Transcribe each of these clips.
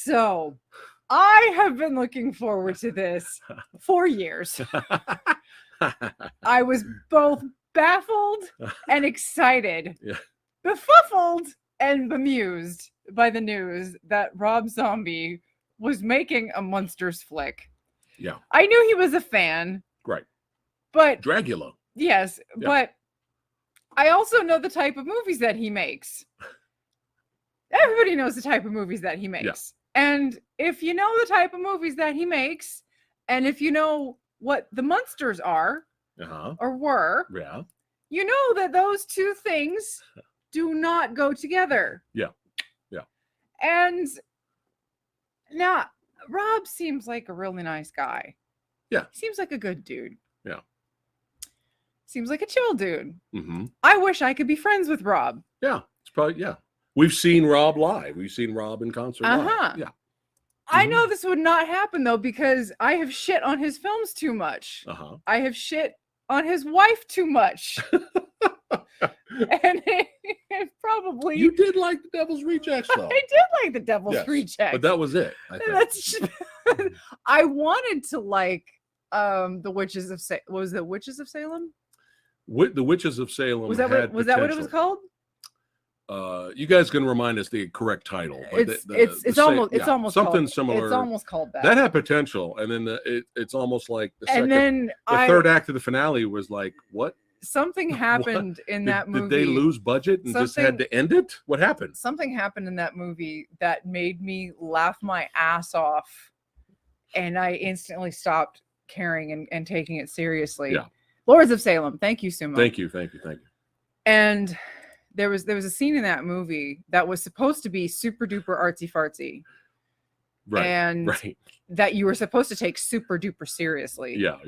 So I have been looking forward to this for years. I was both baffled and excited, befuddled and bemused by the news that Rob Zombie was making a Munsters flick. Yeah. I knew he was a fan. Right. But Dragula. Yes, but I also know the type of movies that he makes. Everybody knows the type of movies that he makes. And if you know the type of movies that he makes, and if you know what the Munsters are or were, you know that those two things do not go together. Yeah. And now Rob seems like a really nice guy. Yeah. Seems like a good dude. Yeah. Seems like a chill dude. Mm-hmm. I wish I could be friends with Rob. Yeah. It's probably, We've seen Rob live. We've seen Rob in concert live. Yeah. I know this would not happen, though, because I have shit on his films too much. I have shit on his wife too much. And it probably... You did like The Devil's Rejects, though. I did like The Devil's Rejects. But that was it, I think. I wanted to like The Witches of Salem. Was it Witches of Salem? The Witches of Salem. Was that what it was called? You guys can remind us the correct title. But it's almost something called, similar. It's almost called that. That had potential, and then it's almost like the third act of the finale was like, what? Something happened in that movie. Did they lose budget and just had to end it? What happened? Something happened in that movie that made me laugh my ass off, and I instantly stopped caring and taking it seriously. Yeah. Lords of Salem. Thank you, Sumo. Thank you. And there was a scene in that movie that was supposed to be super duper artsy fartsy. Right. And that you were supposed to take super duper seriously. Yeah.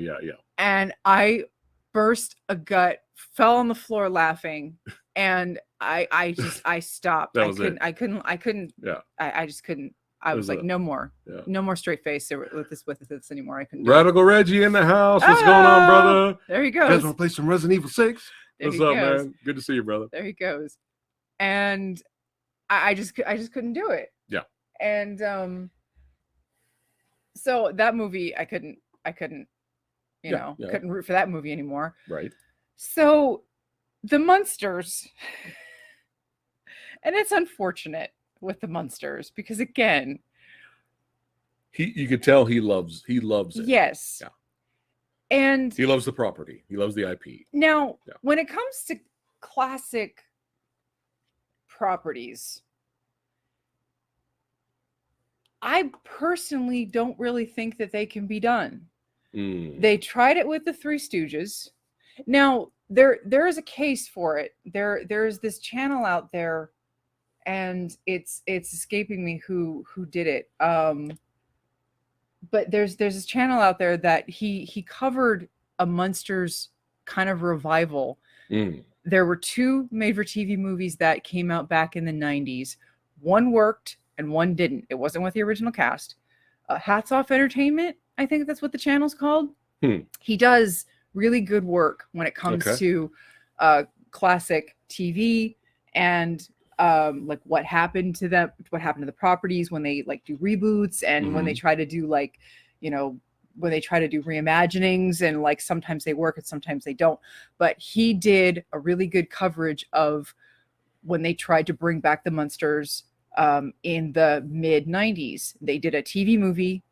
And I burst a gut, fell on the floor laughing, and I stopped. I couldn't. Yeah. I just couldn't. I was like, no more. Yeah. No more straight face with this anymore. I couldn't. Radical Reggie in the house. What's going on, brother? There he goes. You guys want to play some Resident Evil 6? What's up, man? Good to see you, brother. There he goes. And I just couldn't do it. Yeah. And so that movie I couldn't couldn't root for that movie anymore. Right. So the Munsters, and it's unfortunate with the Munsters because again, you could tell he loves it. Yes. Yeah. And he loves the property. He loves the IP. Now, when it comes to classic properties, I personally don't really think that they can be done. They tried it with the Three Stooges. Now, there is a case for it. There's this channel out there, and it's escaping me who did it. But there's this channel out there that he covered a Munsters kind of revival. There were two made-for-TV movies that came out back in the 90s. One worked and one didn't. It wasn't with the original cast. Hats Off Entertainment, I think that's what the channel's called. He does really good work when it comes to classic TV and like what happened to them, what happened to the properties when they like do reboots and when they try to do like, when they try to do reimaginings, and like sometimes they work and sometimes they don't. But he did a really good coverage of when they tried to bring back the Munsters in the mid 90s. They did a TV movie.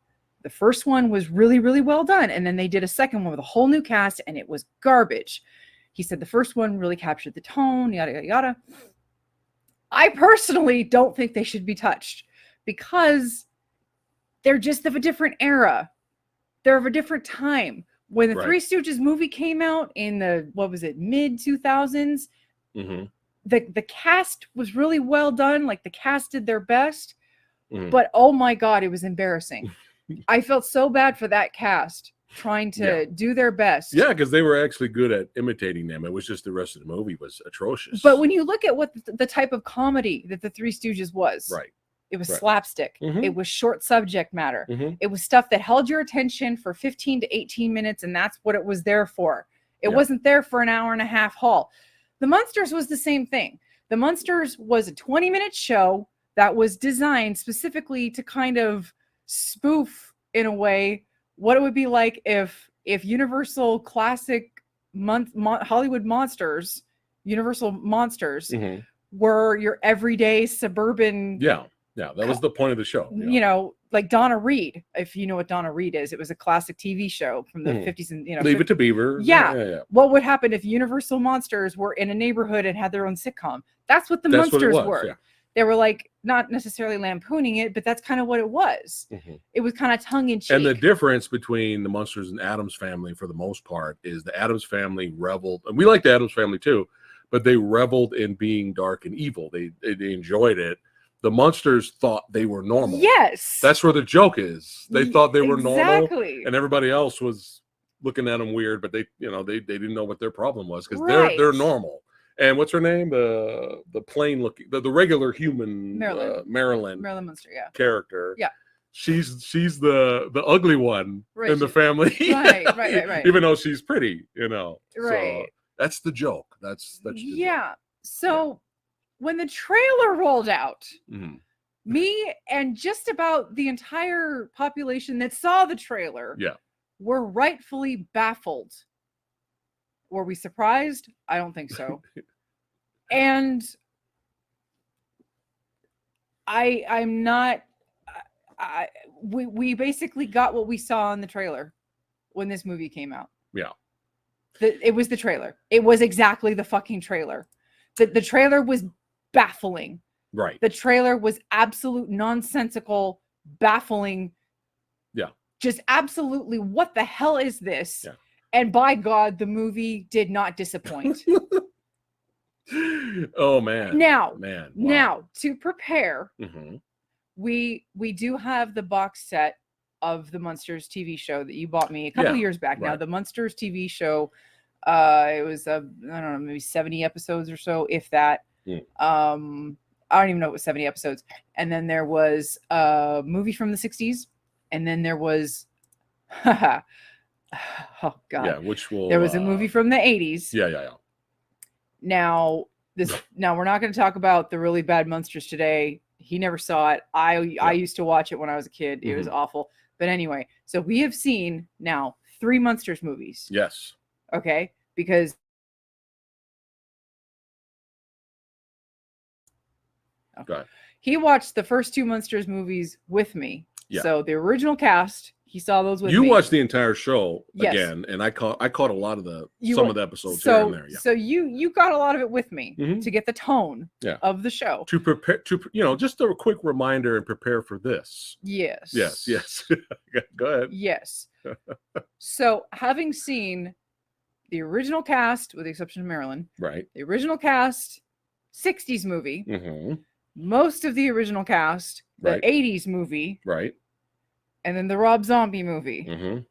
The first one was really, really well done. And then they did a second one with a whole new cast and it was garbage. He said the first one really captured the tone, yada, yada, yada. I personally don't think they should be touched because they're just of a different era. They're of a different time. When the Three Stooges movie came out in the, mid 2000s, the cast was really well done. Like the cast did their best, but oh my God, it was embarrassing. I felt so bad for that cast trying to do their best. Yeah, because they were actually good at imitating them. It was just the rest of the movie was atrocious. But when you look at what the type of comedy that the Three Stooges was, it was slapstick. It was short subject matter. It was stuff that held your attention for 15 to 18 minutes, and that's what it was there for. It wasn't there for an hour and a half haul. The Munsters was the same thing. The Munsters was a 20-minute show that was designed specifically to kind of spoof, in a way, what it would be like if Universal classic Hollywood monsters, Universal monsters, were your everyday suburban. Yeah, that was the point of the show. You know, like Donna Reed. If you know what Donna Reed is, it was a classic TV show from the 50s and Leave It to Beaver. Yeah. What would happen if Universal monsters were in a neighborhood and had their own sitcom? That's what the monsters were. Yeah. They were like not necessarily lampooning it, but that's kind of what it was. It was kind of tongue in cheek. And the difference between the Munsters and Addams Family, for the most part, is the Addams Family reveled, and we like the Addams Family too, but they reveled in being dark and evil. They enjoyed it. The Munsters thought they were normal. Yes, that's where the joke is. They thought they were normal, exactly, and everybody else was looking at them weird. But they didn't know what their problem was, because right. they're normal. And what's her name? The plain looking, the regular human Marilyn Munster, yeah, character. Yeah, she's the ugly one in the family. Right. Even though she's pretty, you know. Right. So that's the joke. That's yeah. So when the trailer rolled out, me and just about the entire population that saw the trailer, were rightfully baffled. Were we surprised? I don't think so. And I'm not. We basically got what we saw in the trailer when this movie came out. Yeah. It was the trailer. It was exactly the fucking trailer. The trailer was baffling. Right. The trailer was absolute nonsensical, baffling. Yeah. Just absolutely, what the hell is this? Yeah. And by God, the movie did not disappoint. Oh man. Now, wow. Now to prepare, we do have the box set of the Munsters TV show that you bought me a couple of years back. Now, the Munsters TV show, it was I don't know, maybe 70 episodes or so, if that. I don't even know it was 70 episodes. And then there was a movie from the 60s, and then there was oh God. Yeah, there was a movie from the 80s. Yeah. Now we're not going to talk about the really bad Munsters today. He never saw it. I used to watch it when I was a kid. It was awful. But anyway, so we have seen now 3 Munsters movies. Yes. Okay, because he watched the first 2 Munsters movies with me. Yeah. So the original cast, he saw those with me. You watched the entire show again, and I caught a lot of some of the episodes here and there. Yeah. So you got a lot of it with me to get the tone of the show. To prepare, just a quick reminder and prepare for this. Yes. Go ahead. Yes. So having seen the original cast, with the exception of Marilyn, right? The original cast, 60s movie, most of the original cast, the 80s movie, right? And then the Rob Zombie movie.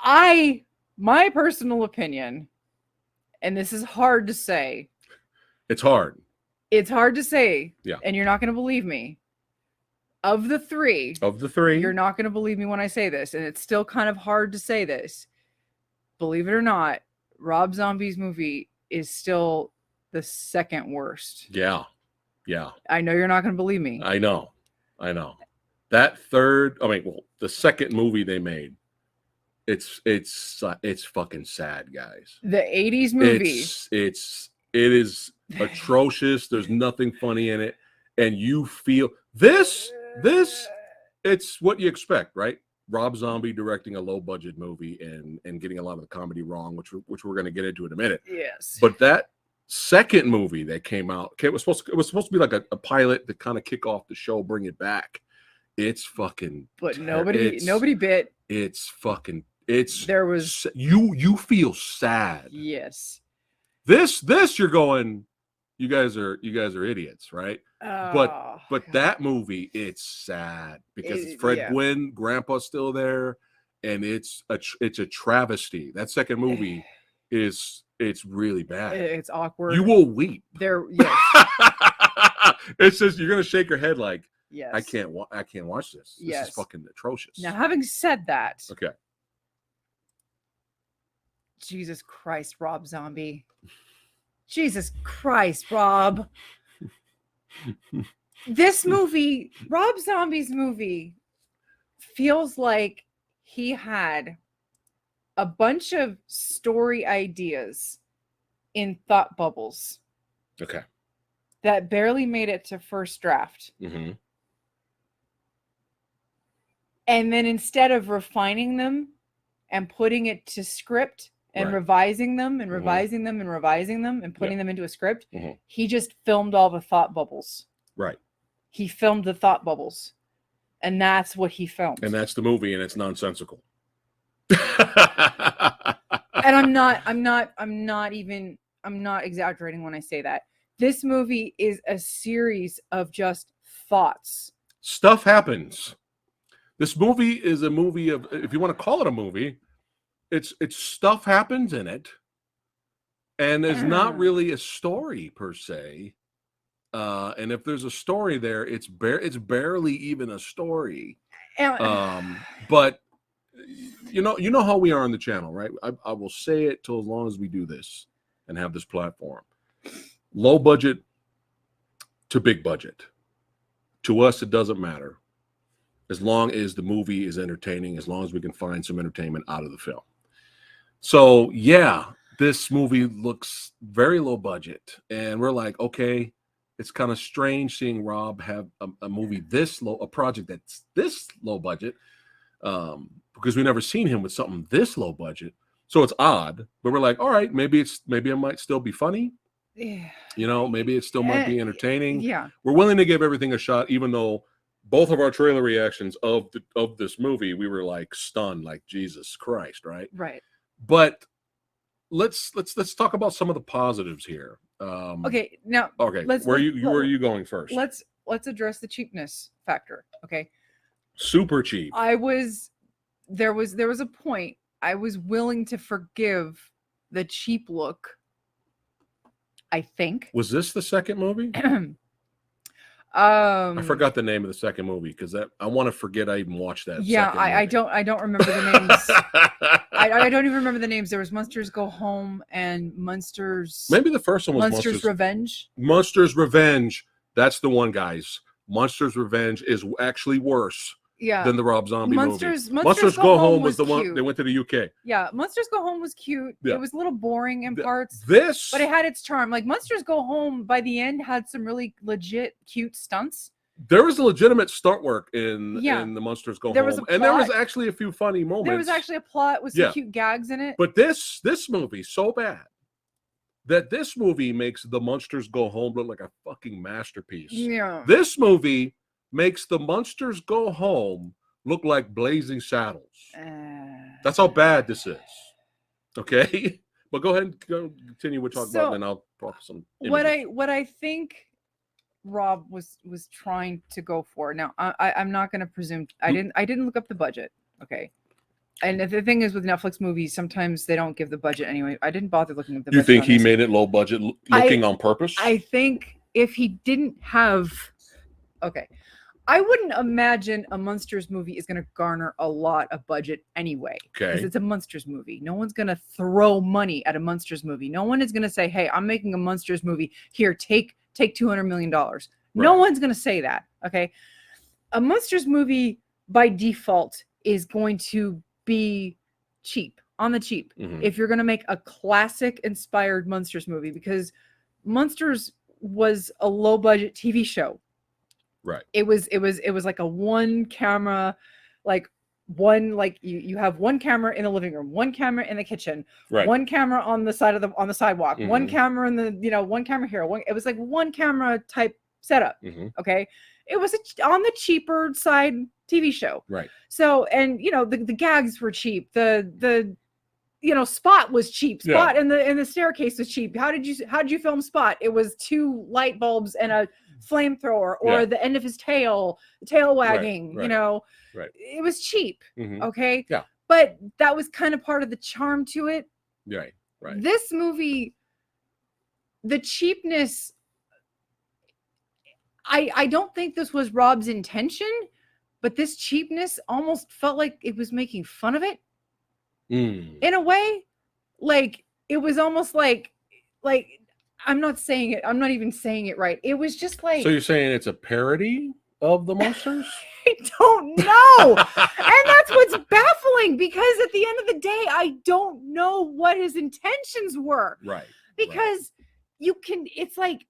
My personal opinion, and this is hard to say. It's hard. It's hard to say. Yeah. And you're not going to believe me. Of the three, you're not going to believe me when I say this, and it's still kind of hard to say this. Believe it or not, Rob Zombie's movie is still the second worst. Yeah. I know you're not going to believe me. I know. That the second movie they made, it's fucking sad, guys. The 80s movie. It is atrocious. There's nothing funny in it. And you feel this, it's what you expect, right? Rob Zombie directing a low budget movie and getting a lot of the comedy wrong, which we're going to get into in a minute. Yes. But that second movie that came out, it was supposed to be like a pilot to kind of kick off the show, bring it back. It's fucking. But nobody bit. It's fucking. There was. You feel sad. Yes. This you're going. You guys are idiots, right? But that movie, it's sad because Fred Gwynn, Grandpa's still there, and it's a travesty. That second movie it's really bad. It's awkward. You will weep. Yes. It's just you're gonna shake your head like, yes, I can't watch this. This is fucking atrocious. Now, having said that, okay. Jesus Christ, Rob Zombie. Jesus Christ, Rob. This movie, Rob Zombie's movie, feels like he had a bunch of story ideas in thought bubbles. Okay. That barely made it to first draft. Mm-hmm. And then instead of refining them and putting it to script and revising them and revising them and revising them and putting them into a script, he just filmed all the thought bubbles. Right. He filmed the thought bubbles. And that's what he filmed. And that's the movie, and it's nonsensical. And I'm not exaggerating when I say that. This movie is a series of just thoughts. Stuff happens. This movie is a movie of, if you want to call it a movie, it's stuff happens in it, and there's not really a story per se. And if there's a story there, it's barely even a story. But you know how we are on the channel, right? I will say it till as long as we do this and have this platform. Low budget to big budget. To us, it doesn't matter. As long as the movie is entertaining, as long as we can find some entertainment out of the film. So, yeah, this movie looks very low budget. And we're like, okay, it's kind of strange seeing Rob have a movie this low, a project that's this low budget, because we never seen him with something this low budget. So it's odd, but we're like, all right, maybe it might still be funny. Yeah. You know, maybe it still might be entertaining. Yeah. We're willing to give everything a shot, even though both of our trailer reactions of this movie, we were like stunned, like Jesus Christ, right? Right. But let's talk about some of the positives here. Okay, now where are you going first? Let's address the cheapness factor. Okay. Super cheap. There was a point I was willing to forgive the cheap look. I think. Was this the second movie? I forgot the name of the second movie because I want to forget I even watched that. Yeah, I don't remember the names. I don't even remember the names. There was Monsters Go Home and Monsters. Maybe the first one was Monsters Revenge. Monsters Revenge. That's the one, guys. Monsters Revenge is actually worse. Yeah. Than the Rob Zombie movie. Monsters Go Home was the cute. one they went to the UK. Yeah, Monsters Go Home was cute. Yeah. It was a little boring in parts. But it had its charm. Like Monsters Go Home by the end had some really legit cute stunts. There was a legitimate stunt work in the Monsters Go Home. And there was actually a few funny moments. There was actually a plot with some cute gags in it. But this movie so bad that this movie makes the Monsters Go Home look like a fucking masterpiece. Yeah. This movie makes the Monsters Go Home look like Blazing Saddles. That's how bad this is. Okay? But go ahead and continue with talk about it, and I'll talk some images. What I think Rob was trying to go for. Now, I'm not going to presume. I didn't look up the budget. Okay. And the thing is with Netflix movies, sometimes they don't give the budget anyway. I didn't bother looking at the budget. You think he made it low budget looking on purpose? I think if he didn't have... Okay. I wouldn't imagine a Munsters movie is going to garner a lot of budget anyway. Okay. Because it's a Munsters movie. No one's going to throw money at a Munsters movie. No one is going to say, hey, I'm making a Munsters movie. Here, take $200 million. Right. No one's going to say that. Okay. A Munsters movie by default is going to be cheap, on the cheap. Mm-hmm. If you're going to make a classic inspired Munsters movie, because Munsters was a low budget TV show. Right. It was like a one camera, you have one camera in the living room, one camera in the kitchen, right. One camera on the sidewalk, mm-hmm. One camera in the, one camera here. It was like one camera type setup. Mm-hmm. Okay. It was on the cheaper side TV show. Right. So, and the gags were cheap. The Spot was cheap. Spot in the staircase was cheap. How did you film Spot? It was 2 light bulbs and a flamethrower, or the end of his tail wagging. Right. It was cheap. Mm-hmm. Okay. Yeah. But that was kind of part of the charm to it. Right. This movie, the cheapness, I don't think this was Rob's intention, but this cheapness almost felt like it was making fun of it. In a way. Like it was almost like I'm not saying it. I'm not even saying it right. It was just like. So you're saying it's a parody of the Munsters? I don't know. And that's what's baffling, because at the end of the day, I don't know what his intentions were. Right. Because you can, it's like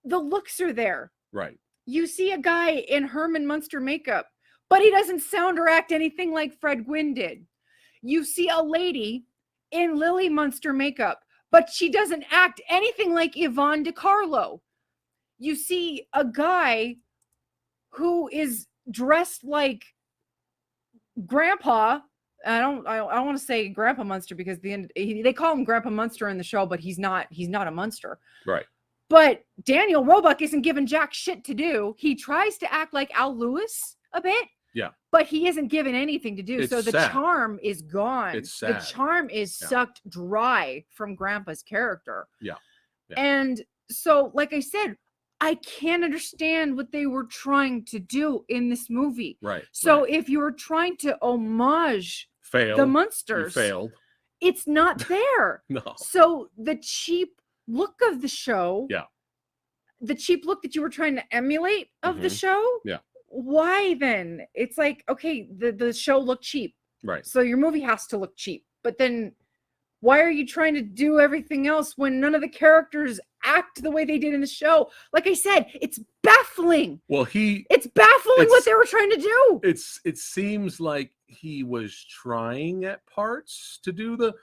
the looks are there. Right. You see a guy in Herman Munster makeup, but he doesn't sound or act anything like Fred Gwynne did. You see a lady in Lily Munster makeup, but she doesn't act anything like Yvonne DiCarlo. You see a guy who is dressed like Grandpa. I don't want to say Grandpa Munster, because they call him Grandpa Munster in the show, but he's not a Munster. Right. But Daniel Roebuck isn't given jack shit to do. He tries to act like Al Lewis a bit. Yeah. But he isn't given anything to do. It's so the sad. charm is gone. It's sad. The charm is sucked dry from Grandpa's character. Yeah. And so, like I said, I can't understand what they were trying to do in this movie. Right. So if you were trying to homage the Munsters, you failed. It's not there. No. So the cheap look of the show, the cheap look that you were trying to emulate of the show, why then? It's like, okay, the show looked cheap. Right. So your movie has to look cheap. But then why are you trying to do everything else when none of the characters act the way they did in the show? Like I said, it's baffling. Well, it's baffling what they were trying to do. It seems like he was trying at parts to do the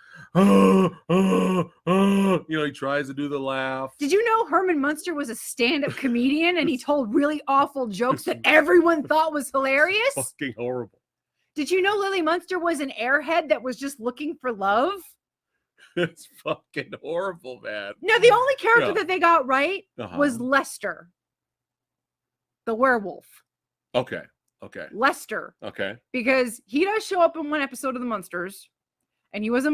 he tries to do the laugh. Did you know Herman Munster was a stand-up comedian and he told really awful jokes that everyone thought was hilarious? Fucking horrible. Did you know Lily Munster was an airhead that was just looking for love? It's fucking horrible, man. No, the only character that they got right was Lester, the werewolf. Okay. Lester. Okay. Because he does show up in one episode of the Munsters, and he was a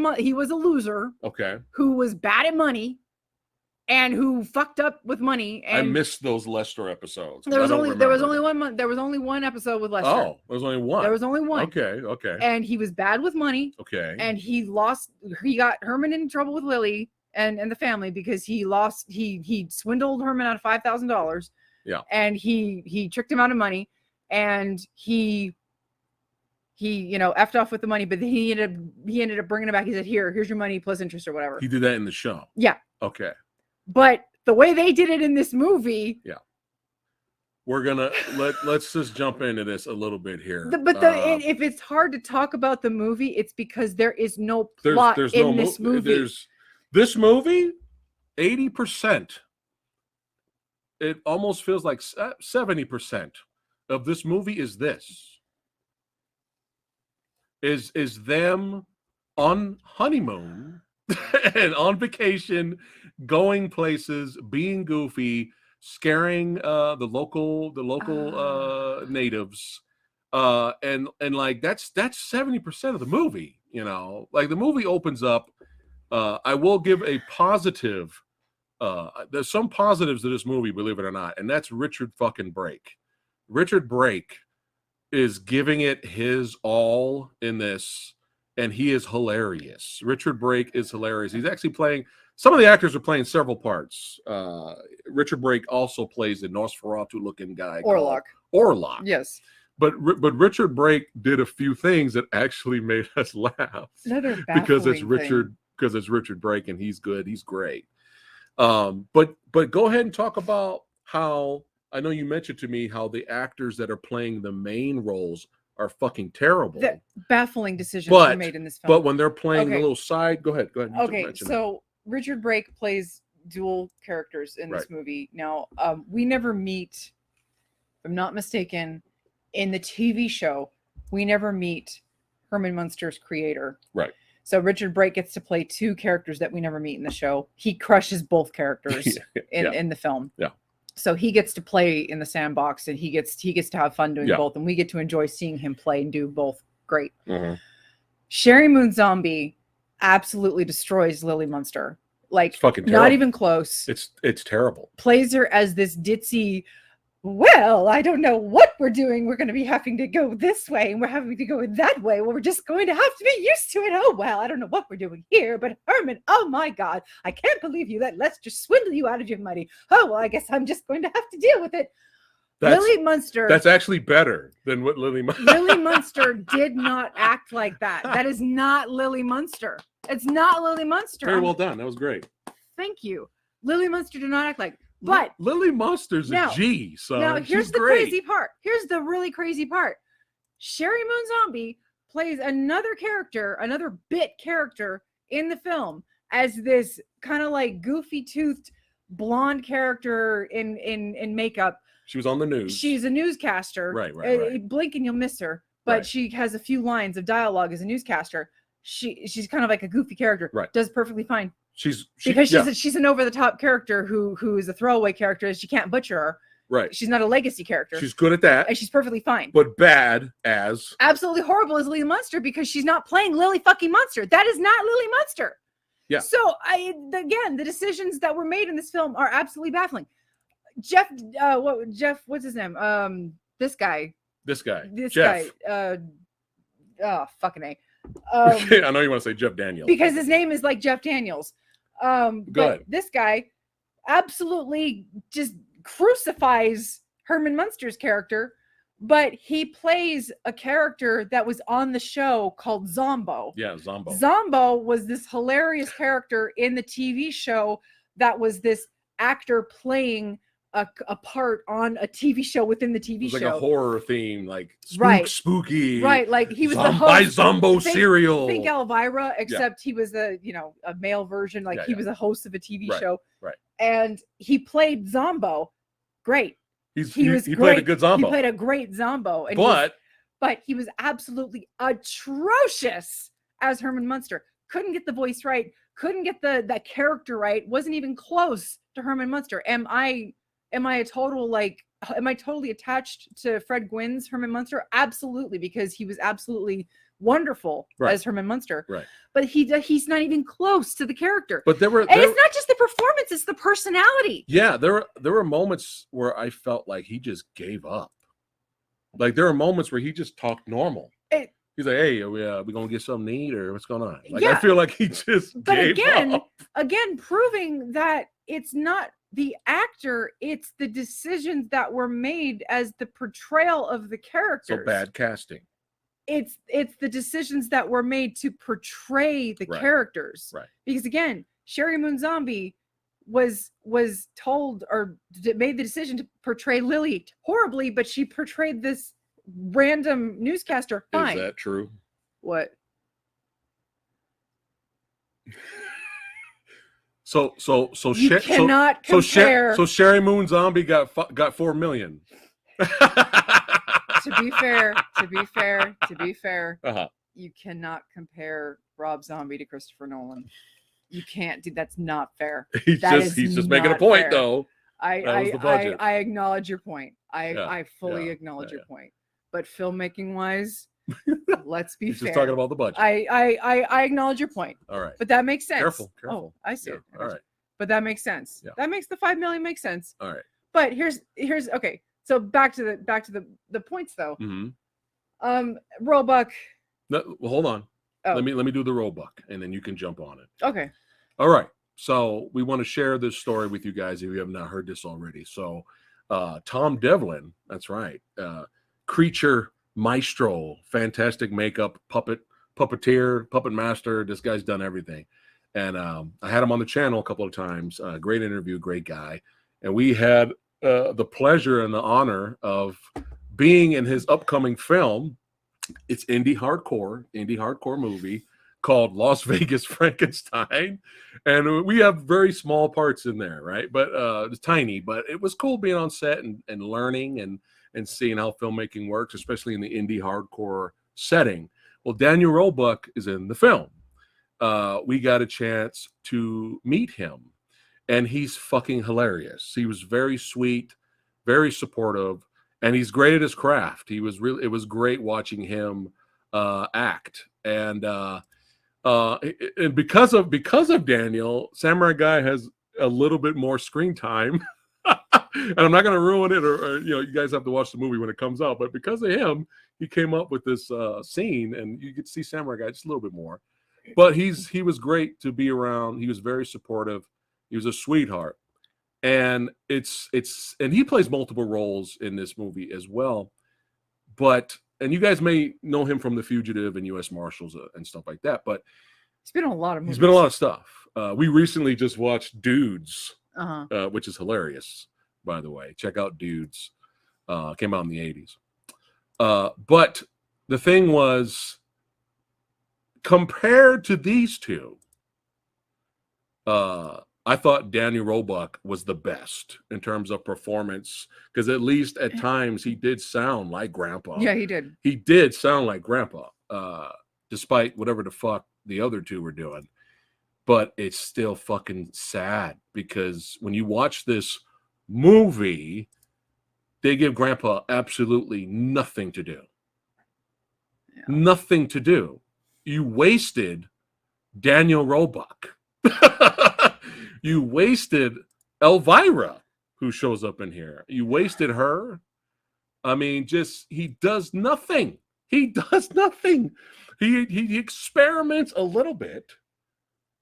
loser. Okay. Who was bad at money, and who fucked up with money. And I missed those Lester episodes. There was only one episode with Lester. Oh, there was only one. There was only one. Okay. And he was bad with money. Okay. And he got Herman in trouble with Lily and the family because he swindled Herman out of $5,000. Yeah. And he tricked him out of money, and he effed off with the money, but then he ended up bringing it back. He said, here's your money plus interest or whatever. He did that in the show. Yeah. Okay. But the way they did it in this movie. Yeah. We're gonna let's just jump into this a little bit here. If it's hard to talk about the movie, it's because there is no plot in this movie. This movie, 80%. It almost feels like 70% of this movie is them on honeymoon and on vacation, going places, being goofy, scaring the local natives, and like that's 70% of the movie. Like the movie opens up. I will give a positive. There's some positives to this movie, believe it or not, and that's Richard fucking Brake. Richard Brake is giving it his all in this, and he is hilarious. Richard Brake is hilarious. He's actually playing. Some of the actors are playing several parts. Richard Brake also plays the Nosferatu-looking guy. Orlok. Yes. But Richard Brake did a few things that actually made us laugh. Because it's Richard Brake, and he's good. He's great. But go ahead and talk about how, I know you mentioned to me how the actors that are playing the main roles are fucking terrible. The baffling decisions were made in this film. But when they're playing the little side, go ahead. Okay, so Richard Brake plays dual characters in this movie. Now, we never meet, if I'm not mistaken, in the TV show, we never meet Herman Munster's creator. Right. So Richard Brake gets to play two characters that we never meet in the show. He crushes both characters in the film. Yeah. So he gets to play in the sandbox, and he gets to have fun doing both, and we get to enjoy seeing him play and do both great. Mm-hmm. Sherry Moon Zombie absolutely destroys Lily Munster. Like, fucking not even close. It's terrible. Plays her as this ditzy well, I don't know what we're doing. We're going to be having to go this way and we're having to go that way. Well, we're just going to have to be used to it. Oh, well, I don't know what we're doing here. But Herman, oh my God, I can't believe you let let's just swindle you out of your money. Oh, well, I guess I'm just going to have to deal with it. Lily Munster. That's actually better than what Lily Munster. Lily Munster did not act like that. That is not Lily Munster. It's not Lily Munster. Very well done. That was great. Thank you. Lily Munster did not act like. But Lily Munster's a G. So now here's the crazy part. Here's the really crazy part. Sherry Moon Zombie plays another character, another bit character in the film as this kind of like goofy toothed blonde character in makeup. She was on the news. She's a newscaster. Right. Blink and you'll miss her. But she has a few lines of dialogue as a newscaster. She's kind of like a goofy character. Right. Does perfectly fine. She's an over the top character who is a throwaway character. She can't butcher her. Right. She's not a legacy character. She's good at that. And she's perfectly fine. But bad as absolutely horrible as Lily Munster because she's not playing Lily fucking Munster. That is not Lily Munster. Yeah. So the decisions that were made in this film are absolutely baffling. Jeff, what's his name? This guy. Jeff. Oh, fucking A. I know you want to say Jeff Daniels. Because his name is like Jeff Daniels. Good. But this guy absolutely just crucifies Herman Munster's character, but he plays a character that was on the show called Zombo. Yeah, Zombo. Zombo was this hilarious character in the TV show that was this actor playing a part on a TV show within the TV show. Like a horror theme, like spooky. Right, like he was the host. Zombo serial. Think Elvira, except he was a male version. Like he was a host of a TV show. Right. And he played Zombo. Great. He played a good Zombo. He played a great Zombo. And but he was absolutely atrocious as Herman Munster. Couldn't get the voice right. Couldn't get the character right. Wasn't even close to Herman Munster. Am I totally attached to Fred Gwynn's Herman Munster? Absolutely, because he was absolutely wonderful as Herman Munster. Right. But he's not even close to the character. But it's not just the performance, it's the personality. Yeah, there were moments where I felt like he just gave up. Like there were moments where he just talked normal. He's like, "Hey, are we gonna get something to eat or what's going on?" Like I feel like he just gave up. Again, proving that it's not the actor, it's the decisions that were made as the portrayal of the characters. So bad casting. It's the decisions that were made to portray the characters. Right. Because again, Sherry Moon Zombie was told or made the decision to portray Lily horribly, but she portrayed this random newscaster fine. Is that true? What? So you cannot compare. So Sherry Moon Zombie got $4 million. To be fair, you cannot compare Rob Zombie to Christopher Nolan. You can't do that's not fair. He's just making a point though. I acknowledge your point. I fully acknowledge your point. But filmmaking wise, let's be fair. Just talking about the budget. I acknowledge your point. All right. But that makes sense. Careful. Oh, I see it. All right. But that makes sense. Yeah. That makes the $5 million make sense. All right. But here's okay. So back to the points though. Mm-hmm. Roebuck. No, well, hold on. Oh. Let me do the Roebuck, and then you can jump on it. Okay. All right. So we want to share this story with you guys if you have not heard this already. So Tom Devlin, that's right. Creature maestro, fantastic makeup, puppeteer, puppet master. This guy's done everything. And I had him on the channel a couple of times. Great interview, great guy. And we had the pleasure and the honor of being in his upcoming film. It's indie hardcore movie called Las Vegas Frankenstein. And we have very small parts in there, right? But it's tiny, but it was cool being on set and learning and seeing how filmmaking works, especially in the indie hardcore setting. Well, Daniel Roebuck is in the film. We got a chance to meet him, and he's fucking hilarious. He was very sweet, very supportive, and he's great at his craft. It was great watching him act. And because of Daniel, Samurai Guy has a little bit more screen time And I'm not going to ruin it, or you guys have to watch the movie when it comes out. But because of him, he came up with this scene, and you get to see Samurai Guy just a little bit more. But he was great to be around. He was very supportive. He was a sweetheart, and and he plays multiple roles in this movie as well. And you guys may know him from The Fugitive and U.S. Marshals and stuff like that. But he's been in a lot of movies. He's been in a lot of stuff. We recently just watched Dudes, which is hilarious, by the way. Check out Dudes. Came out in the 80s. But the thing was, compared to these two, I thought Danny Roebuck was the best in terms of performance, because at least at times he did sound like Grandpa. Yeah, he did. He did sound like Grandpa, despite whatever the fuck the other two were doing. But it's still fucking sad, because when you watch this movie, they give Grandpa absolutely nothing to do. Yeah. Nothing to do. You wasted Daniel Roebuck. You wasted Elvira, who shows up in here. You wasted her. I mean, he does nothing. He does nothing. He experiments a little bit,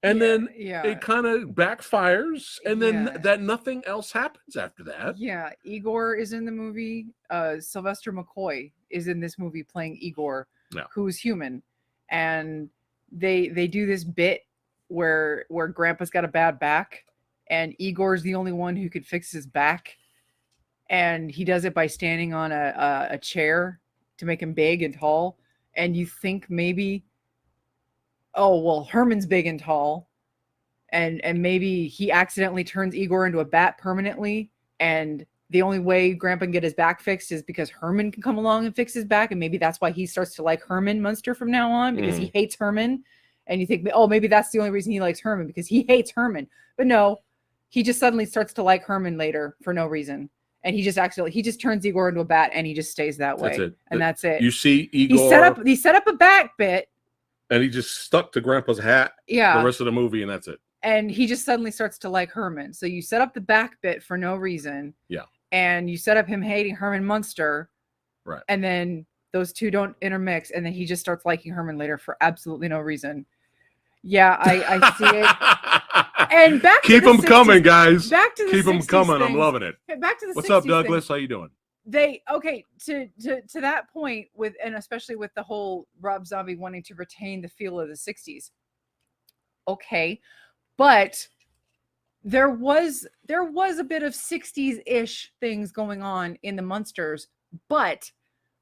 and then it kind of backfires, and then that nothing else happens after that. Yeah, Igor is in the movie. Sylvester McCoy is in this movie playing Igor, who's human, and they do this bit where Grandpa's got a bad back, and Igor's the only one who could fix his back, and he does it by standing on a chair to make him big and tall. And you think maybe, oh well, Herman's big and tall, and maybe he accidentally turns Igor into a bat permanently, and the only way Grandpa can get his back fixed is because Herman can come along and fix his back, and maybe that's why he starts to like Herman Munster from now on, because he hates Herman. And you think, oh, maybe that's the only reason he likes Herman, because he hates Herman. But no, he just suddenly starts to like Herman later for no reason. And he just turns Igor into a bat, and he just stays that way. That's it. And that's it. You see Igor. He set up a back bit. And he just stuck to Grandpa's hat the rest of the movie, and that's it. And he just suddenly starts to like Herman. So you set up the back bit for no reason. Yeah. And you set up him hating Herman Munster. Right. And then those two don't intermix, and then he just starts liking Herman later for absolutely no reason. Yeah, I see it. And back to keep them coming, guys. Back to the keep them coming. Things. I'm loving it. Back to the What's up, Douglas? Things. How you doing? To that point, and especially with the whole Rob Zombie wanting to retain the feel of the 60s. Okay, but there was a bit of 60s-ish things going on in the Munsters, but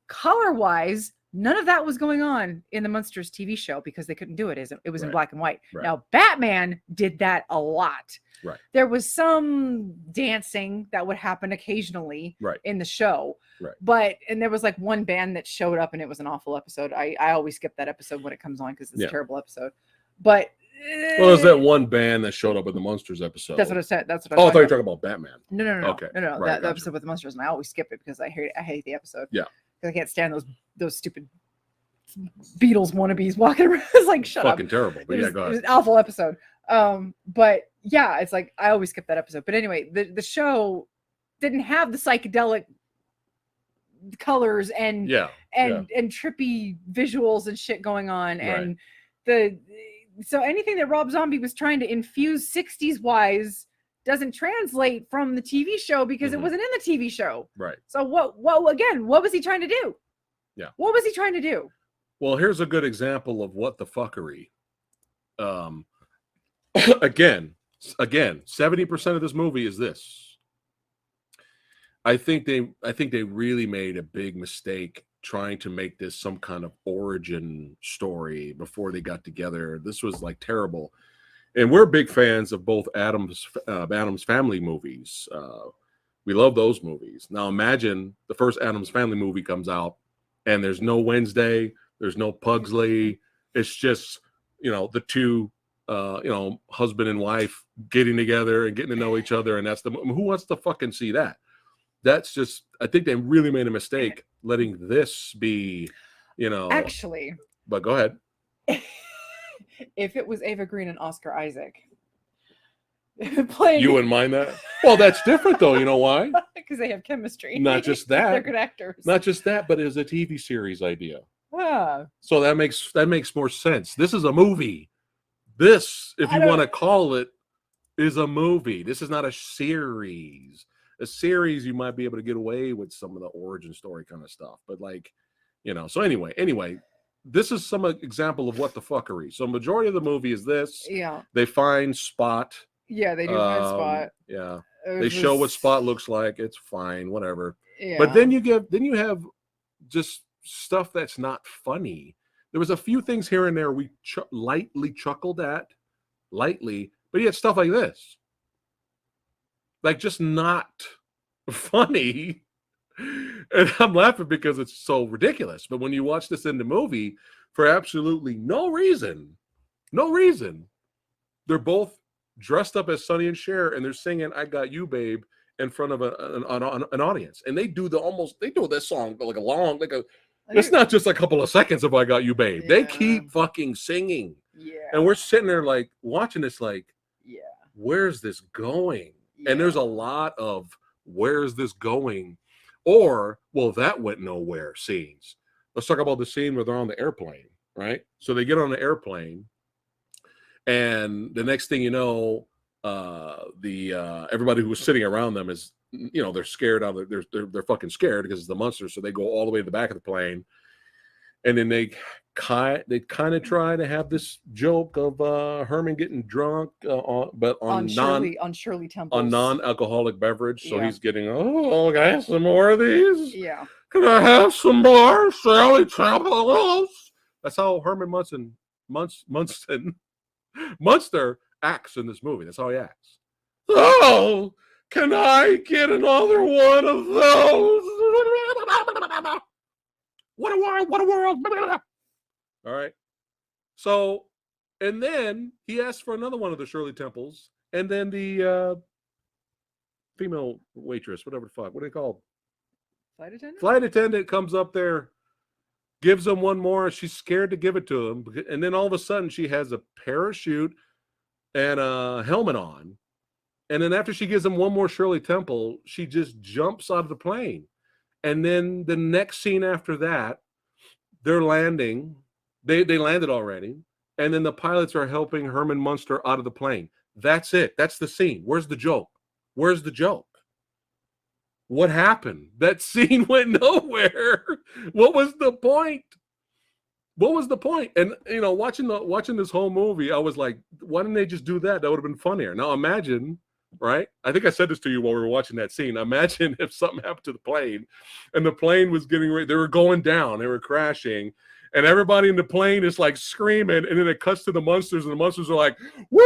color-wise, none of that was going on in the Munsters TV show, because they couldn't do it. It was in black and white. Right. Now, Batman did that a lot. Right. There was some dancing that would happen occasionally in the show. Right. And there was like one band that showed up, and it was an awful episode. I always skip that episode when it comes on, because it's a terrible episode. But well, there's that one band that showed up in the Munsters episode. That's what I said. That's what I thought you were talking about Batman. No. Okay. No. That episode with the Munsters, and I always skip it because I hate the episode. Yeah. I can't stand those stupid Beatles wannabes walking around. It's like, shut up. Fucking terrible. But go ahead. It was an awful episode. But yeah, it's like I always skip that episode. But anyway, the show didn't have the psychedelic colors and trippy visuals and shit going on. Right. And so anything that Rob Zombie was trying to infuse 60s wise doesn't translate from the TV show, because it wasn't in the TV show. Right. So what was he trying to do? Yeah. What was he trying to do? Well, here's a good example of what the fuckery. Again, 70% of this movie is this. I think they really made a big mistake trying to make this some kind of origin story before they got together. This was like terrible. And we're big fans of both Addams Family movies. We love those movies. Now imagine the first Addams Family movie comes out, and there's no Wednesday, there's no Pugsley. It's just, the two, husband and wife getting together and getting to know each other. And that's who wants to fucking see that? That's just, I think they really made a mistake letting this be, Actually. But go ahead. If it was Ava Green and Oscar Isaac, playing. You wouldn't mind that? Well, that's different though. You know why? Because they have chemistry. Not just that. They're good actors. Not just that, but it's a TV series idea. Ah. So that makes more sense. This is a movie. This, if you want to call it, is a movie. This is not a series. A series, you might be able to get away with some of the origin story kind of stuff. But like, you know, so anyway, this is some example of what the fuckery. So majority of the movie is this. Yeah. They find Spot. Yeah, they do find Spot. Yeah. They show what Spot looks like. It's fine, whatever. Yeah. But then you have just stuff that's not funny. There was a few things here and there we lightly chuckled at, but you had stuff like this. Like just not funny. And I'm laughing because it's so ridiculous. But when you watch this in the movie, for absolutely no reason, they're both dressed up as Sonny and Cher, and they're singing "I Got You, Babe" in front of an audience. And they do this song it's not just a couple of seconds of "I Got You, Babe." Yeah. They keep fucking singing. Yeah. And we're sitting there like watching this like, yeah, where's this going? Yeah. And there's a lot of where's this going? Or, well, that went nowhere scenes. Let's talk about the scene where they're on the airplane, right? So they get on the airplane, and the next thing you know, everybody who was sitting around them is, you know, they're scared out of they're fucking scared because it's the Munsters, so they go all the way to the back of the plane, and then they kind of try to have this joke of Herman getting drunk, but on Shirley Temples, on non-alcoholic beverage. So he's getting, okay, some more of these. Yeah. Can I have some more Shirley Temples? That's how Herman Munster acts in this movie. That's how he acts. Oh, can I get another one of those? What a world. All right. So, and then he asks for another one of the Shirley Temples, and then the female waitress, whatever the fuck, what are they called? Flight attendant comes up there, gives him one more. She's scared to give it to him, and then all of a sudden she has a parachute and a helmet on, and then after she gives him one more Shirley Temple, she just jumps out of the plane, and then the next scene after that, they're landing. They landed already, and then the pilots are helping Herman Munster out of the plane. That's it. That's the scene. Where's the joke? What happened? That scene went nowhere. What was the point? And you know, watching this whole movie, I was like, why didn't they just do that? That would have been funnier. Now imagine, right? I think I said this to you while we were watching that scene. Imagine if something happened to the plane, and the plane was getting ready. They were going down. They were crashing. And everybody in the plane is like screaming, and then it cuts to the Munsters, and the Munsters are like, woo!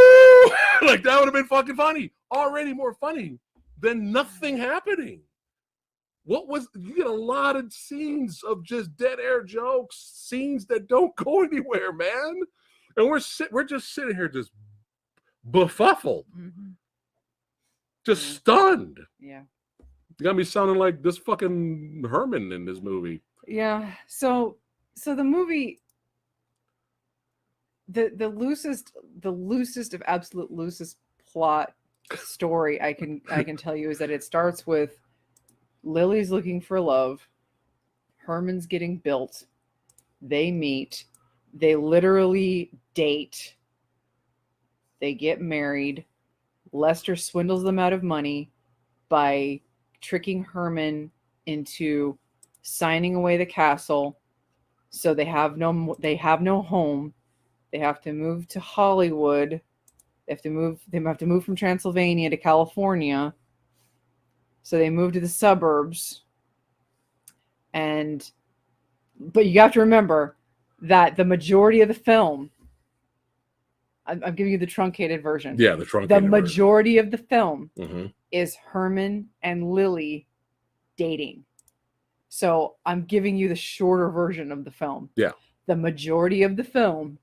Like that would have been fucking funny. Already more funny than nothing happening. You get a lot of scenes of just dead air jokes, scenes that don't go anywhere, man. And we're just sitting here just befuddled. Mm-hmm. Just stunned. Yeah. You got me sounding like this fucking Herman in this movie. Yeah. So the movie, the loosest of absolute loosest plot story I can tell you is that it starts with Lily's looking for love, Herman's getting built, they meet, they literally date, they get married, Lester swindles them out of money by tricking Herman into signing away the castle. So they have no home. They have to move to Hollywood. They have to move from Transylvania to California. So they move to the suburbs. But you have to remember that the majority of the film, I'm giving you the truncated version. Yeah, the truncated version. The majority of the film is Herman and Lily dating. So I'm giving you the shorter version of the film. Yeah. The majority of the film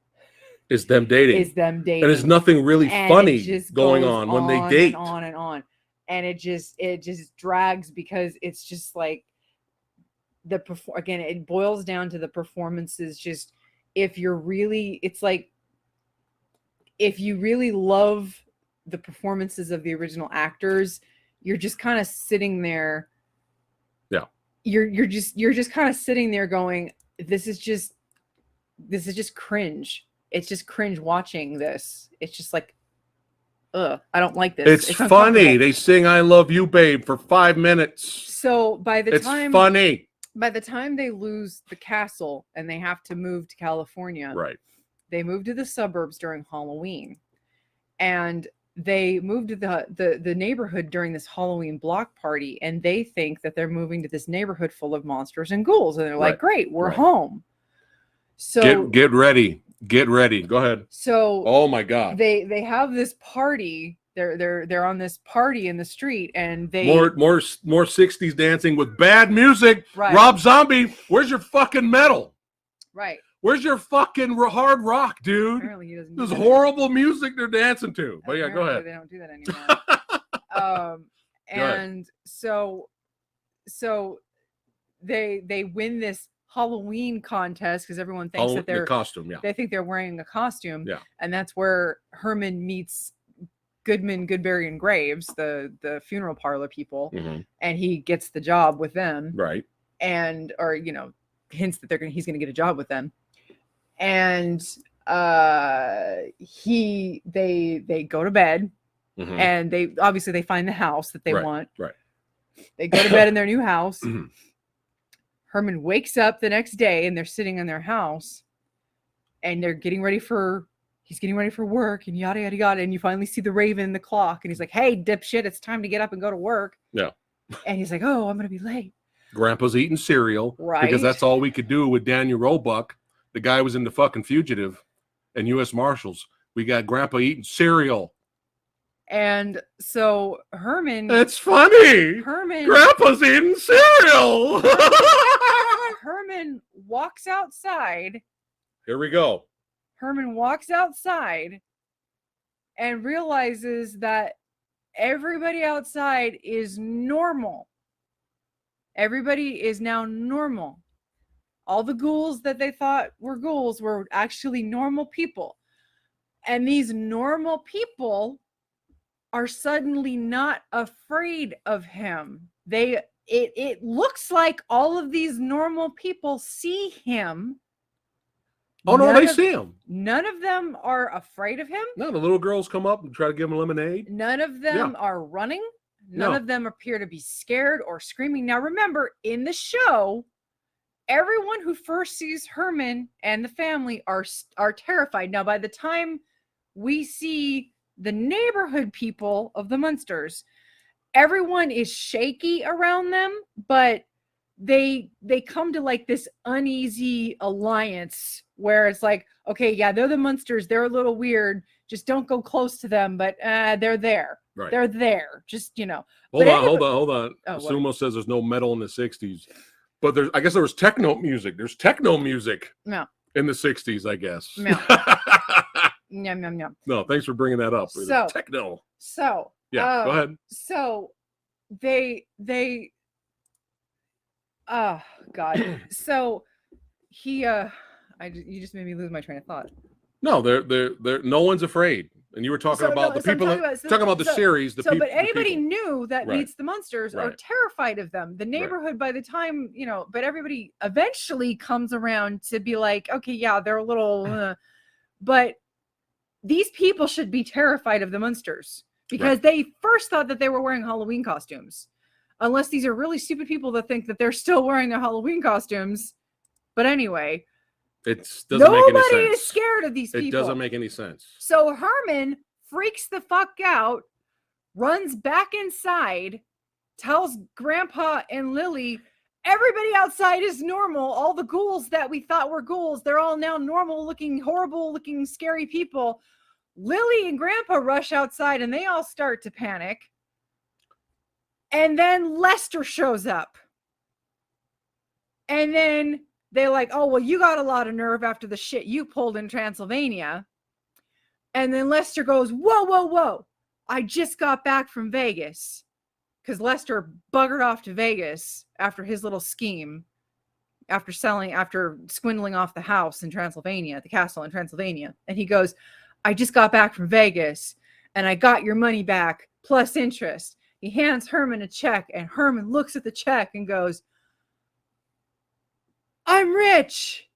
is them dating. And there's nothing really funny going on when they date. And on and on. And it just drags because it's just like again, it boils down to the performances. Just if you really love the performances of the original actors, you're just kind of sitting there. Yeah. You're just kind of sitting there going, this is just cringe. It's just cringe watching this. It's just like, I don't like this. It's funny. They sing "I Love You, Babe" for 5 minutes. So it's funny. By the time they lose the castle and they have to move to California, right? They move to the suburbs during Halloween, and they moved to the neighborhood during this Halloween block party, and they think that they're moving to this neighborhood full of monsters and ghouls, and they're like, "Great, we're home." So get ready. Go ahead. So, oh my God, they have this party. They're on this party in the street, and they more 60s dancing with bad music. Right. Rob Zombie, where's your fucking metal? Right. Where's your fucking hard rock, dude? Apparently he doesn't. This horrible music they're dancing to. But yeah, go ahead. They don't do that anymore. And so they win this Halloween contest because everyone thinks that they're costume. Yeah. They think they're wearing a costume. Yeah. And that's where Herman meets Goodman, Goodberry, and Graves, the funeral parlor people, and he gets the job with them. Right. And hints that he's gonna get a job with them. And they go to bed, and they obviously find the house that they want. Right. They go to bed in their new house. Herman wakes up the next day, and they're sitting in their house, and he's getting ready for work, and yada yada yada. And you finally see the raven in the clock, and he's like, "Hey, dipshit, it's time to get up and go to work." Yeah. And he's like, "Oh, I'm gonna be late." Grandpa's eating cereal, right? Because that's all we could do with Daniel Roebuck. The guy was in the fucking Fugitive and U.S. Marshals. We got Grandpa eating cereal. And so Herman... It's funny. Herman... Grandpa's eating cereal. Herman walks outside. Here we go. Herman walks outside and realizes that everybody outside is normal. Everybody is now normal. All the ghouls that they thought were ghouls were actually normal people. And these normal people are suddenly not afraid of him. It looks like all of these normal people see him. Oh, no, they see him. None of them are afraid of him. No, the little girls come up and try to give him lemonade. None of them are running. None of them appear to be scared or screaming. Now, remember, in the show, everyone who first sees Herman and the family are terrified. Now, by the time we see the neighborhood people of the Munsters, everyone is shaky around them, but they come to like this uneasy alliance where it's like, okay, yeah, they're the Munsters. They're a little weird. Just don't go close to them, but they're there. Right. They're there. Just, Hold on. Oh, Sumo says there's no metal in the 60s. But I guess there was techno music. There's techno music in the 60s, I guess. No, thanks for bringing that up. So, techno. So, yeah, go ahead. So, they oh, God. So, you just made me lose my train of thought. No, they're no one's afraid. And you were talking about the people talking about the series. But anybody new that meets the Munsters are Right. terrified of them. The neighborhood, by the time, but everybody eventually comes around to be like, okay, yeah, they're a little, but these people should be terrified of the Munsters because they first thought that they were wearing Halloween costumes. Unless these are really stupid people that think that they're still wearing their Halloween costumes. But anyway. Doesn't make any sense. Nobody is scared of these people. It doesn't make any sense. So Herman freaks the fuck out, runs back inside, tells Grandpa and Lily, everybody outside is normal. All the ghouls that we thought were ghouls, they're all now normal looking, horrible looking, scary people. Lily and Grandpa rush outside and they all start to panic. And then Lester shows up. And then they're like, oh, well, you got a lot of nerve after the shit you pulled in Transylvania. And then Lester goes, whoa, whoa, whoa. I just got back from Vegas. Because Lester buggered off to Vegas after his little scheme. After swindling off the house in Transylvania, the castle in Transylvania. And he goes, I just got back from Vegas. and I got your money back plus interest. He hands Herman a check, and Herman looks at the check and goes, I'm rich.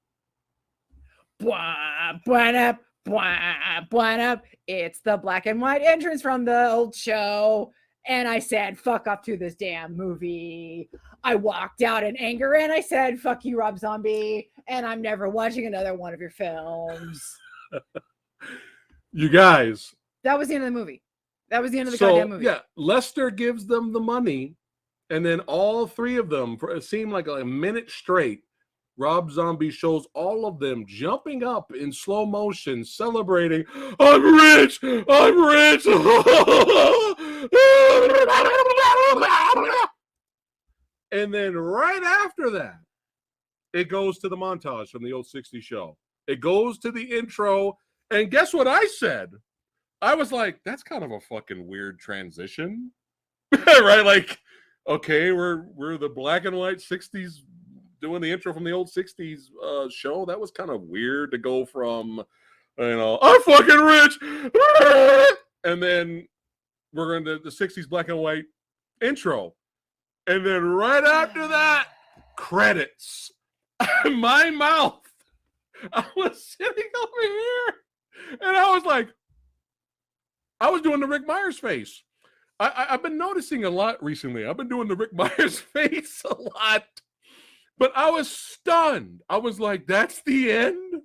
Blah, blah, blah, blah. It's the black and white entrance from the old show. And I said, fuck up to this damn movie. I walked out in anger and I said, fuck you, Rob Zombie. And I'm never watching another one of your films. You guys. That was the end of the movie. That was the end of the goddamn movie. Yeah, Lester gives them the money. And then all three of them, for it seemed like a minute straight, Rob Zombie shows all of them jumping up in slow motion, celebrating, I'm rich! I'm rich! And then right after that, it goes to the montage from the old 60s show. It goes to the intro, and guess what I said? I was like, that's kind of a fucking weird transition. Right? Like, okay, we're the black and white 60s doing the intro from the old 60s show. That was kind of weird to go from, I'm fucking rich, and then we're going to the 60s black and white intro. And then right after that, credits. My mouth. I was sitting over here, and I was like, I was doing the Rick Myers face. I've been noticing a lot recently. I've been doing the Rick Myers face a lot. But I was stunned. I was like, that's the end?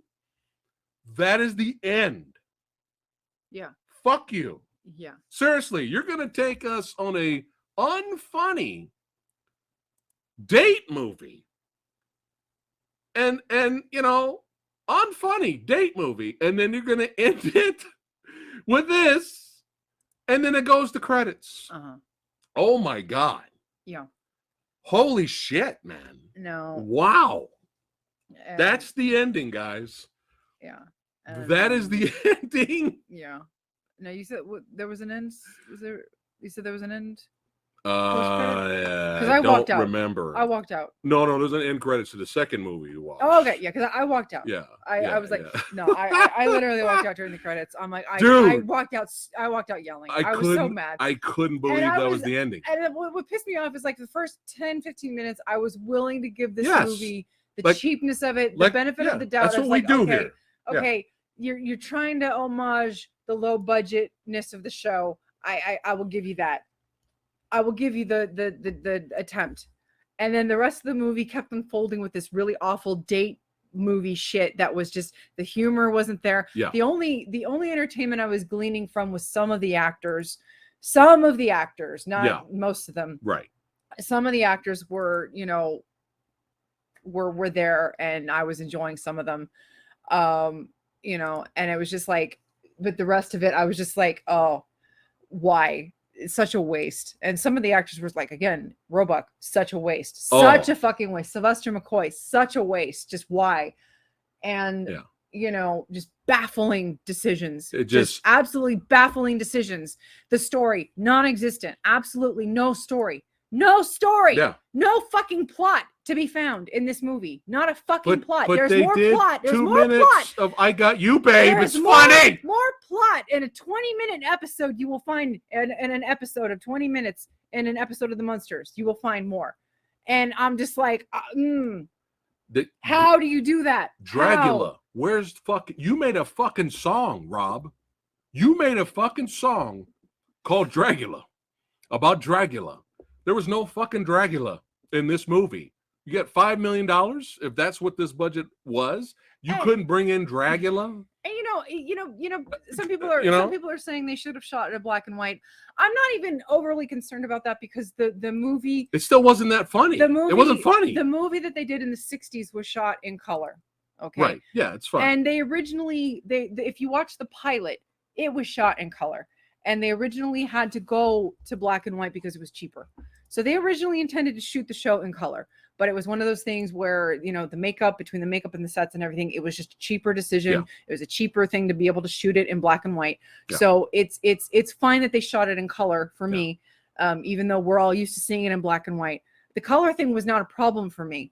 That is the end. Yeah. Fuck you. Yeah. Seriously, you're going to take us on a unfunny date movie. And unfunny date movie. And then you're going to end it with this. And then it goes to credits. Uh-huh. Oh, my God. Yeah. Holy shit, man. No. Wow. That's the ending, guys. Yeah. That is the ending. Yeah. Now, you said there was an end? You said there was an end? Yeah. Because I walked out. Remember. I walked out. No, there's an end credits to the second movie you watched. Oh, okay. Yeah, because I walked out. Yeah. I was like, no, I literally walked out during the credits. I'm like, Dude, I walked out yelling. I was so mad. I couldn't believe that was the ending. And what pissed me off is like the first 10, 15 minutes, I was willing to give this movie the cheapness of it, the benefit of the doubt. That's what we do here. Okay, you're trying to homage the low budgetness of the show. I will give you that. I will give you the attempt. And then the rest of the movie kept unfolding with this really awful date movie shit that was just, the humor wasn't there. Yeah. The only entertainment I was gleaning from was some of the actors, not most of them. Right. Some of the actors were, were there, and I was enjoying some of them. And it was just like, but the rest of it, I was just like, oh, why? It's such a waste. And some of the actors were like, again, Roebuck, such a waste. Such a fucking waste. Sylvester McCoy, such a waste. Just why? And, just baffling decisions. Just absolutely baffling decisions. The story, non-existent. Absolutely no story. No story. Yeah. No fucking plot to be found in this movie. Not a fucking plot. But There's more plot. There's 2 more minutes plot. of I Got You, babe. There's it's funny. More plot in a 20-minute episode. You will find in an episode of 20 minutes in an episode of the Munsters. You will find more. And I'm just like, how do you do that? Dragula. Where's fucking? You made a fucking song, Rob. You made a fucking song called Dragula, about Dragula. There was no fucking Dragula in this movie. You get $5 million if that's what this budget was. You couldn't bring in Dragula. And some people are saying they should have shot it in black and white. I'm not even overly concerned about that because the movie, it still wasn't that funny. It wasn't funny. The movie that they did in the 60s was shot in color. Okay. Right. Yeah, it's fine. And they originally if you watch the pilot, it was shot in color. And they originally had to go to black and white because it was cheaper. So they originally intended to shoot the show in color, but it was one of those things where, the makeup, between the makeup and the sets and everything, it was just a cheaper decision. Yeah. It was a cheaper thing to be able to shoot it in black and white. Yeah. So it's fine that they shot it in color for me, even though we're all used to seeing it in black and white. The color thing was not a problem for me.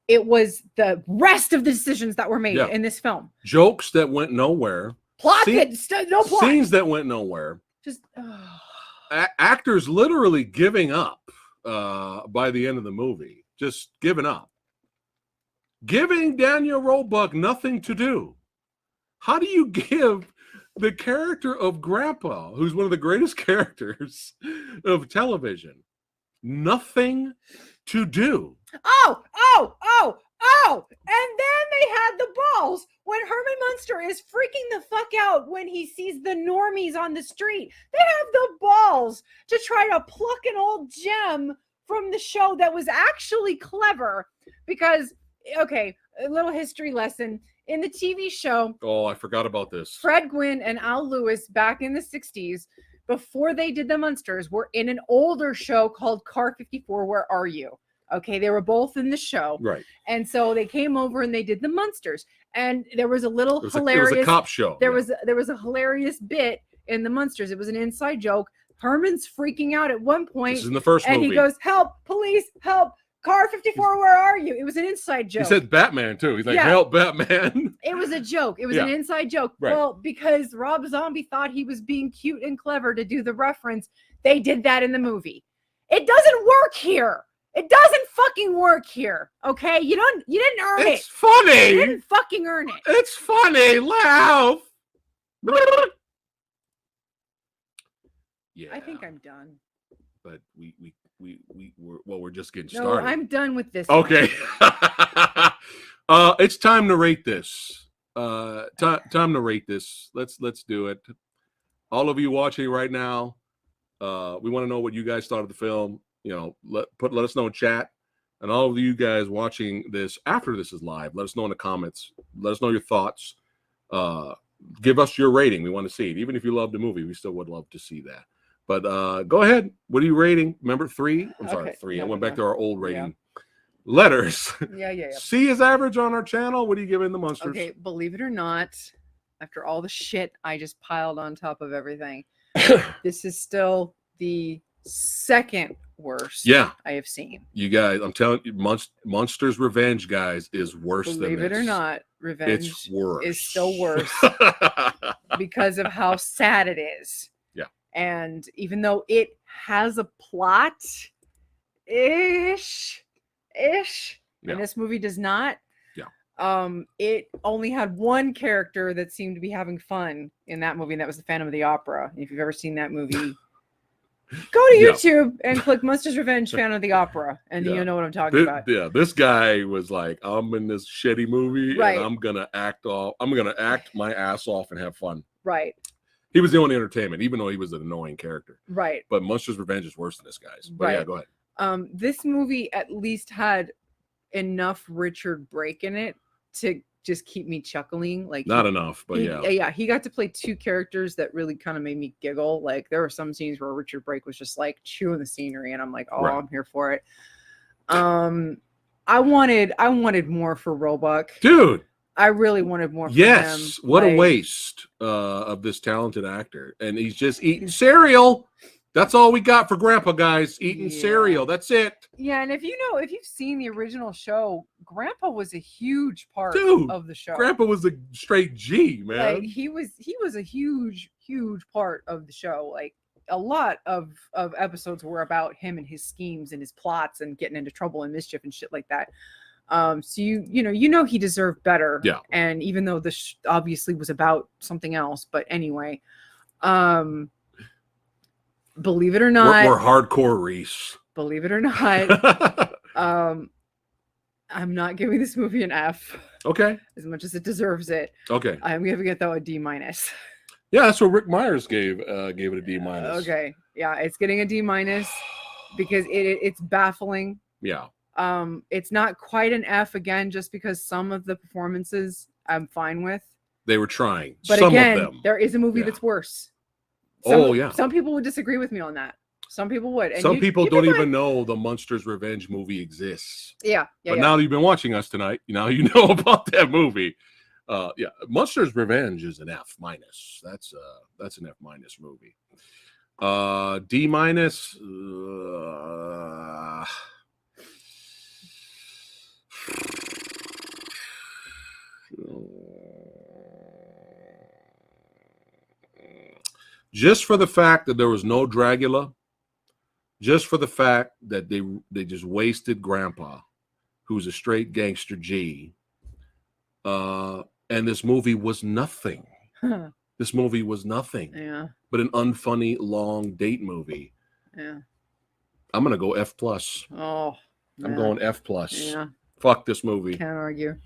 It was the rest of the decisions that were made in this film. Jokes that went nowhere. No plot. Scenes that went nowhere. Just actors literally giving up by the end of the movie, just giving up, giving Daniel Roebuck nothing to do. How do you give the character of Grandpa, who's one of the greatest characters of television, nothing to do? Oh, and then they had the balls when Herman Munster is freaking the fuck out when he sees the normies on the street. They have the balls to try to pluck an old gem from the show that was actually clever because, okay, a little history lesson. In the TV show, oh, I forgot about this. Fred Gwynn and Al Lewis back in the 60s, before they did the Munsters, were in an older show called Car 54, Where Are You? Okay, they were both in the show. Right. And so they came over and they did the Munsters. And there was a little hilarious... It was a cop show. There was a hilarious bit in the Munsters. It was an inside joke. Herman's freaking out at one point. This is in the first movie. And he goes, help, police, help. Car 54, where are you? It was an inside joke. He said Batman, too. He's like, help, Batman. It was a joke. It was an inside joke. Right. Well, because Rob Zombie thought he was being cute and clever to do the reference, they did that in the movie. It doesn't work here. It doesn't fucking work here. Okay? You didn't earn it. It's funny. You didn't fucking earn it. It's funny. Laugh. Yeah. I think I'm done. But we're just getting started. No, I'm done with this. Okay. It's time to rate this. Time to rate this. Let's do it. All of you watching right now, we want to know what you guys thought of the film. You know, let us know in chat. And all of you guys watching this after this is live, let us know in the comments. Let us know your thoughts. Give us your rating. We want to see it. Even if you love the movie, we still would love to see that. But go ahead. What are you rating? Remember 3? I'm sorry, 3. No, I went back to our old rating. Yeah. Letters. Yeah. C is average on our channel. What are you giving the Munsters? Okay, believe it or not, after all the shit I just piled on top of everything, this is still the second worst I have seen. You guys, I'm telling you, Munsters Revenge, guys, is worse than this. Believe it or not, Revenge it's worse. Is still worse because of how sad it is. Yeah. And even though it has a plot ish, and this movie does not. Yeah. It only had one character that seemed to be having fun in that movie, and that was the Phantom of the Opera. And if you've ever seen that movie, go to YouTube and click Munsters Revenge Phantom of the Opera, and you'll know what I'm talking about. Yeah, this guy was like, I'm in this shitty movie, and I'm gonna act my ass off and have fun. Right. He was the only entertainment, even though he was an annoying character. Right. But Munsters Revenge is worse than this guy's. But yeah, go ahead. This movie at least had enough Richard Brake in it to just keep me chuckling. Like not enough, but yeah, he got to play two characters that really kind of made me giggle. Like there were some scenes where Richard Brake was just like chewing the scenery, and I'm like, oh, I'm here for it. I wanted more for Roebuck, dude. I really wanted more. Yes, from him. What a waste of this talented actor, and he's just eating cereal. That's all we got for Grandpa, guys. Eating cereal. That's it. Yeah, and if you've seen the original show, Grandpa was a huge part of the show. Grandpa was a straight G, man. Like he was a huge part of the show. Like a lot of episodes were about him and his schemes and his plots and getting into trouble and mischief and shit like that. So you know he deserved better. Yeah. And even though this obviously was about something else, but anyway, believe it or not, we're hardcore Reese. Believe it or not, I'm not giving this movie an F. Okay. As much as it deserves it. Okay. I'm giving it though a D-. Yeah, that's what Rick Myers gave it a D-. Okay. Yeah, it's getting a D- because it's baffling. Yeah. It's not quite an F again, just because some of the performances I'm fine with. They were trying. But some again, of them. there is a movie that's worse. Some people would disagree with me on that. Some people would. And some people don't even know the Munsters Revenge movie exists. Yeah. But now that you've been watching us tonight, now you know about that movie. Yeah, Munsters Revenge is an F-. That's an F- movie. D-. just for the fact that there was no Dragula, just for the fact that they just wasted Grandpa, who's a straight gangster G. And this movie was nothing. This movie was nothing. Yeah. But an unfunny long date movie. Yeah. I'm gonna go F+. Oh. I'm going F+. Yeah. Fuck this movie. Can't argue.